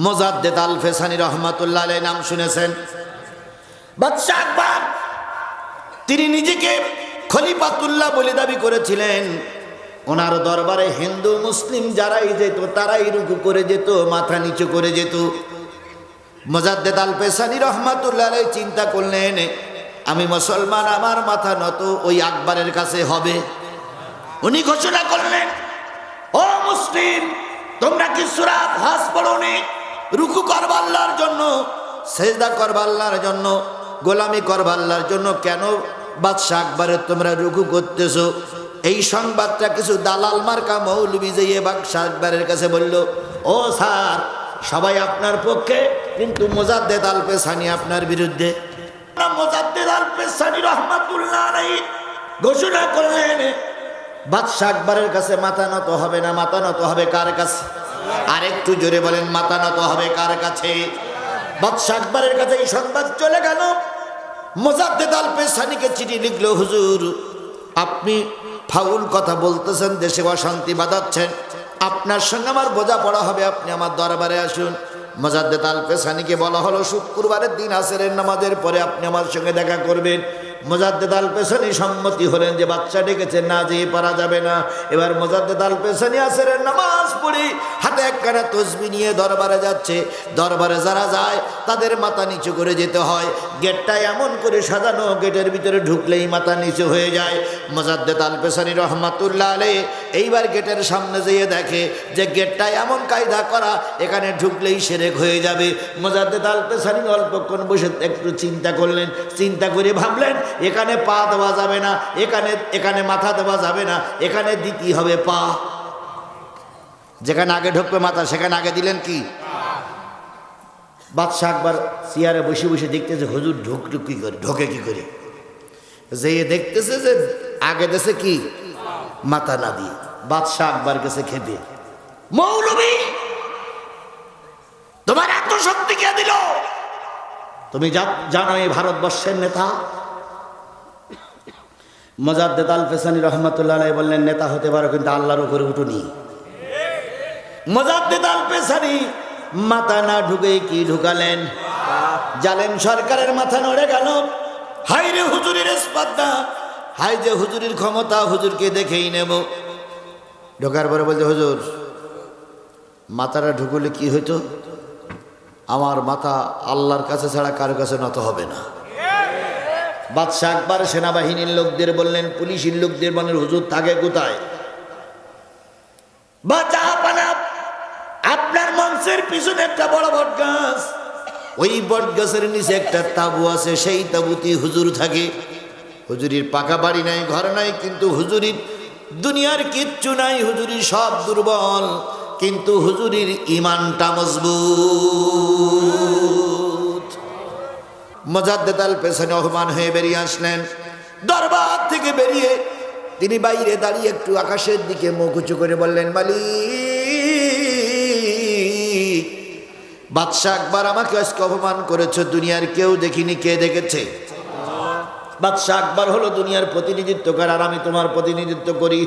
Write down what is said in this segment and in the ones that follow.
মোজাদ্দেদ আল ফেসানি রহমাতুল্লাহ আলাইহি নাম শুনেছেন? বাদশাহ আকবর তিনি নিজেকে খলিফাতুল্লাহ বলে দাবি করেছিলেন। ওনার দরবারে হিন্দু মুসলিম যারাই যেত তারাই রুকু করে যেত, মাথা নিচু করে যেত। মোজাদ্দেদ আল ফেসানি রহমাতুল্লাহ আলাইহি চিন্তা করলেন, আমি মুসলমান, আমার মাথা নত ওই আকবরের কাছে হবে। উনি ঘোষণা করলেন, ও মুসলিম, তোমরা কি সূরা হজ পড়োনি? রুকু করবা আল্লাহর জন্য, সেজদা করবা আল্লাহর জন্য, গোলামি করবা আল্লাহর জন্য, কেন বাদশাহ আকবরের তোমরা রুকু করতেছো? এই সংবাদটা কিছু দালাল মার্কা মৌলবি যেয়ে বাদশাহ আকবরের কাছে বলল, ও স্যার, সবাই আপনার পক্ষে, কিন্তু মোজাদ্দেদ আল ফেসানি আপনার বিরুদ্ধে। মোজাদ্দেদ আল ফেসানি রহমাতুল্লাহ আলাইহি ঘোষণা করলেন, বাদশাহ আকবরের কাছে মাথা নত হবে না। মাথা নত হবে কার কাছে? আর একটু জোরে বলেন, মাথা নত হবে কার কাছে? বাদশাহ আকবরের কাছে এই সংবাদ চলে গেল। মোজাদ্দেদ আল ফেসানিকে চিঠি লিখলো, হুজুর, আপনি ফাউল কথা বলতেছেন, দেশে অশান্তি বাঁধাচ্ছেন, আপনার সঙ্গে আমার বোঝাপড়া হবে, আপনি আমার দরবারে আসুন। মোজাদ্দেদ আল ফেসানিকে বলা হলো, শুক্রবারের দিন আসরের নামাজের পরে আপনি আমার সঙ্গে দেখা করবেন। মোজাদ্দেদ আল ফেসানি সম্মতি হলেন যে বাচ্চা ডেকেছেন, না যেয়ে পারা যাবে না। এবার মোজাদ্দেদ আল ফেসানি আসরের নামাজ পড়ি হাতে একখানা তসবিহ নিয়ে দরবারে যাচ্ছে। দরবারে যারা যায় তাদের মাথা নিচু করে যেতে হয়। গেটটা এমন করে সাজানো, গেটের ভিতরে ঢুকলেই মাথা নিচু হয়ে যায়। মোজাদ্দেদ আল ফেসানি রহমাতুল্লাহ আলাইহি এইবার গেটের সামনে যেয়ে দেখে যে গেটটা এমন কায়দা করা, এখানে ঢুকলেই শিরক হয়ে যাবে। মোজাদ্দেদ আল ফেসানি অল্পক্ষণ বসে একটু চিন্তা করলেন। চিন্তা করে ভাবলেন, এখানে পা দেওয়া যাবে না, এখানে মাথা দেওয়া যাবে না, এখানে দিতে হবে পা। যেখানে আগে ঢুকবে মাথা, সেখানে আগে দিলেন কি? বাদশাহ আকবর চেয়ারে বসে বসে দেখতেছে, হুজুর ঢুক কি করে, ঢোকে কি করে। যে দেখতেছে যে আগে দেশে কি মাথা না দিয়ে। বাদশাহ আকবর গেছে খেপে, মৌলবী, তোমার এত শক্তি কে দিল? তুমি জানো এই ভারতবর্ষের নেতা? মোজাদ্দেদ আল ফেসানি রহমাতুল্লাহ আলাইহি বললেন, নেতা হতে পারো, কিন্তু আল্লাহর উপরে উঠুনি। মোজাদ্দেদ আল ফেসানি মাথা না ঢুকে কি ঢুকালেন? জালেম সরকারের মাথা নড়ে গেল। হাই রে হুজুরের স্পর্ধা, হাই যে হুজুরের ক্ষমতা, হুজুরকে দেখেই নেব। ঢোকার পরে বলছে, হুজুর, মাথাটা ঢুকলে কি হইতো? আমার মাথা আল্লাহর কাছে ছাড়া কারো কাছে নত হবে না। বাদশাহ আকবর সেনাবাহিনীর লোকদের বললেন, পুলিশের লোকদের বলেন, হুজুর থাকে কোথায়? আপনার মঞ্চের পিছনে একটা বড় বট গাছ, ওই বট গাছের নিচে একটা তাঁবু আছে, সেই তাঁবুতে হুজুর থাকে। হুজুরির পাকা বাড়ি নাই, ঘর নাই, কিন্তু হুজুরির দুনিয়ার কিচ্ছু নাই, হুজুরি সব দুর্বল, কিন্তু হুজুরির ঈমানটা মজবুত। মোজাদ্দেদ আল ফেসানি অপমান হয়ে বেরিয়ে আসলেন। দরবার থেকে বেরিয়ে তিনি বাইরে দাঁড়িয়ে একটু আকাশের দিকে মুখ উঁচু করে বললেন, মালিক, বাদশাহ আকবর আমাকে আজকে অপমান করেছে, দুনিয়ার কেউ দেখিনি, কে দেখেছে? বাদশাহ আকবর হলো দুনিয়ার প্রতিনিধিত্বকার, আর আমি তোমার প্রতিনিধিত্ব করি,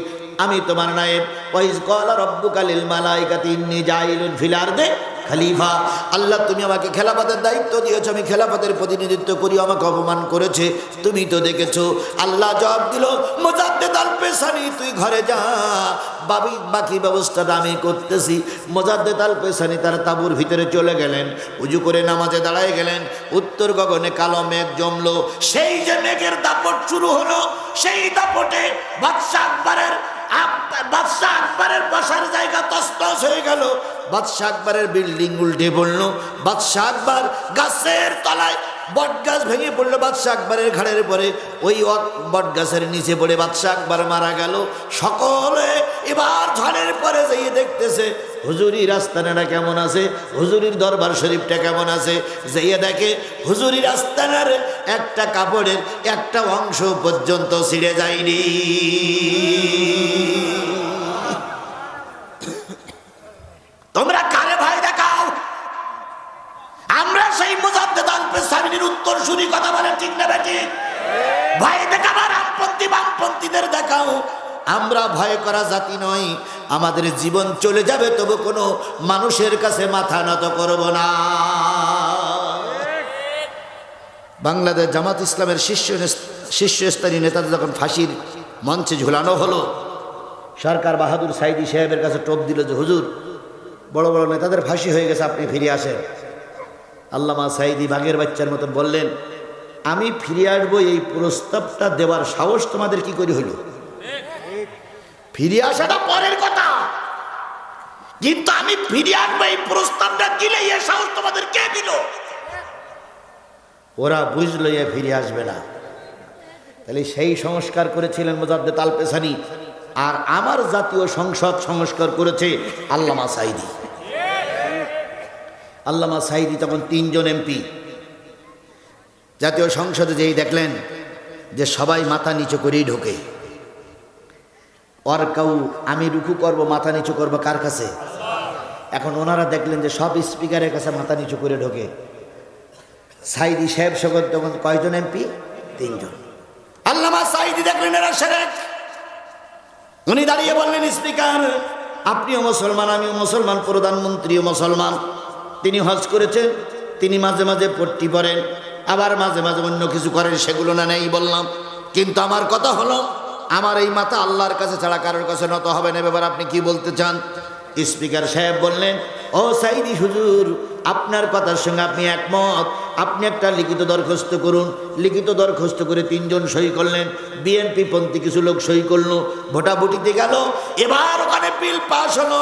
আমি তোমার নায়েব। ওয়াইজ ক্বালা রাব্বুকা লিল মালাইকাতি ইন্নী জাইলুন ফিল আরদি খলিফা। আল্লাহ, তুমি আমাকে খেলাফতের দায়িত্ব দিয়েছো, আমি খেলাফতের প্রতিনিধিত্ব করি, আমাকে অপমান করেছে, তুমি তো দেখেছো। আল্লাহ জবাব দিল, মোজাদ্দেদ আল ফেসানি, তুই ঘরে যা, বাকি ব্যবস্থাটা আমি করতেছি। মোজাদ্দেদ আল ফেসানি তার তাঁবুর ভিতরে চলে গেলেন, উজু করে নামাজে দাঁড়ায় গেলেন। উত্তর গগনে কালো মেঘ জমলো। সেই যে মেঘের দাপট শুরু হলো, সেই দাপটে বাদশাহ আকবরের বসার জায়গা তছনছ হয়ে গেল। বাদশাহ আকবরের বিল্ডিং উল্টে পড়লো। বাদশাহ আকবর গাছের তলায়, বট গাছ ভেঙে পড়লো বাদশাহ আকবরের ঘাড়ের পরে। ওই বট গাছের নিচে পড়ে বাদশাহ আকবর মারা গেল। সকলে এবার ঝড়ের পরে যেয়ে দেখতেছে হুজুরির আস্তানাটা কেমন আছে, হুজুরির দরবার শরীফটা কেমন আছে। যেয়ে দেখে হুজুরির আস্তানার একটা কাপড়ের একটা অংশ পর্যন্ত ছিঁড়ে যায়নি। তোমরা কারে ভাই দেখাও? আমরা সেই মোজাদ্দেদ আল ফেসানির উত্তর শুনি, কথা বলে ঠিক না বেঠিক? ভাই দেখাবার আপত্তি বামপন্থীদের দেখাও, আমরা ভয় করা জাতি নই, আমাদের জীবন চলে যাবে তবু কোনো মানুষের কাছে মাথা নত করব না। বাংলাদেশ জামাত ইসলামের শীর্ষস্থানীয় নেতাদের যখন ফাঁসির মঞ্চে ঝুলানো হলো, সরকার বাহাদুর সাইদি সাহেবের কাছে টোপ দিল যে হুজুর, বড় বড় নেতাদের ফাঁসি হয়ে গেছে, আপনি ফিরে আসেন। আল্লামা সাইদি বাঘের বাচ্চার মতন বললেন, আমি ফিরে আসবো এই প্রস্তাবটা দেওয়ার সাহস তোমাদের কি করে হইল? ফিরে আসাটা পরের কথা, কিন্তু আমি ফিরে আসবো এই প্রস্তাবটা দিলে এর সাহস তোমাদের কে দিল? ওরা বুঝলো এ ফিরে আসবে না। তাহলে সেই সংস্কার করেছিলেন মুজাদ্দেদ আল পেসানি, আর আমার জাতীয় সংসদ সংস্কার করেছে আল্লামা সাইদি। আল্লামা সাইদি তখন 3 জন এমপি জাতীয় সংসদে যেই দেখলেন যে সবাই মাথা নিচু করেই ঢোকে, আর কেউ আমি রুকু করব মাথা নিচু করব কার কাছে? এখন ওনারা দেখলেন যে সব স্পিকারের কাছে মাথা নিচু করে ঢোকে। সাইদি সাহেব সগত তখন কয়জন এমপি? 3 জন। আল্লামা সাইদি দেখলেন এরা শিরক। উনি দাঁড়িয়ে বললেন, স্পিকার আপনিও মুসলমান, আমিও মুসলমান, প্রধানমন্ত্রীও মুসলমান, তিনি হজ করেছেন, তিনি মাঝে মাঝে পট্টি পরেন, আবার মাঝে মাঝে অন্য কিছু করেন, সেগুলো না নেই বললাম, কিন্তু আমার কথা হলো আমার এই মাথা আল্লাহর কাছে ছাড়া কারোর কাছে নত হবে না। ব্যাপার আপনি কি বলতে চান? স্পিকার সাহেব বললেন, ও সাইদি হুজুর, আপনার কথার সঙ্গে আপনি একমত, আপনি একটা লিখিত দরখাস্ত করুন। লিখিত দরখাস্ত করে 3 জন সই করলেন, বিএনপি পন্থী কিছু লোক সই করলো, ভোটাভুটিতে গেল, এবার ওখানে বিল পাস হলো।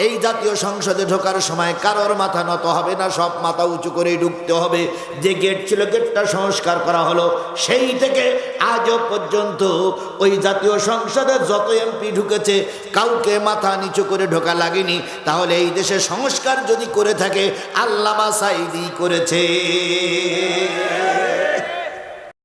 এই জাতীয় সংসদে ঢোকার সময় কারোর মাথা নত হবে না, সব মাথা উঁচু করেই ঢুকতে হবে। যে গেট ছিল গেটটা সংস্কার করা হলো, সেই থেকে আজও পর্যন্ত ওই জাতীয় সংসদে যত এমপি ঢুকেছে কাউকে মাথা নিচু করে ঢোকা লাগেনি। তাহলে এই দেশে সংস্কার যদি করে থাকে আল্লামা সাইদি করেছে।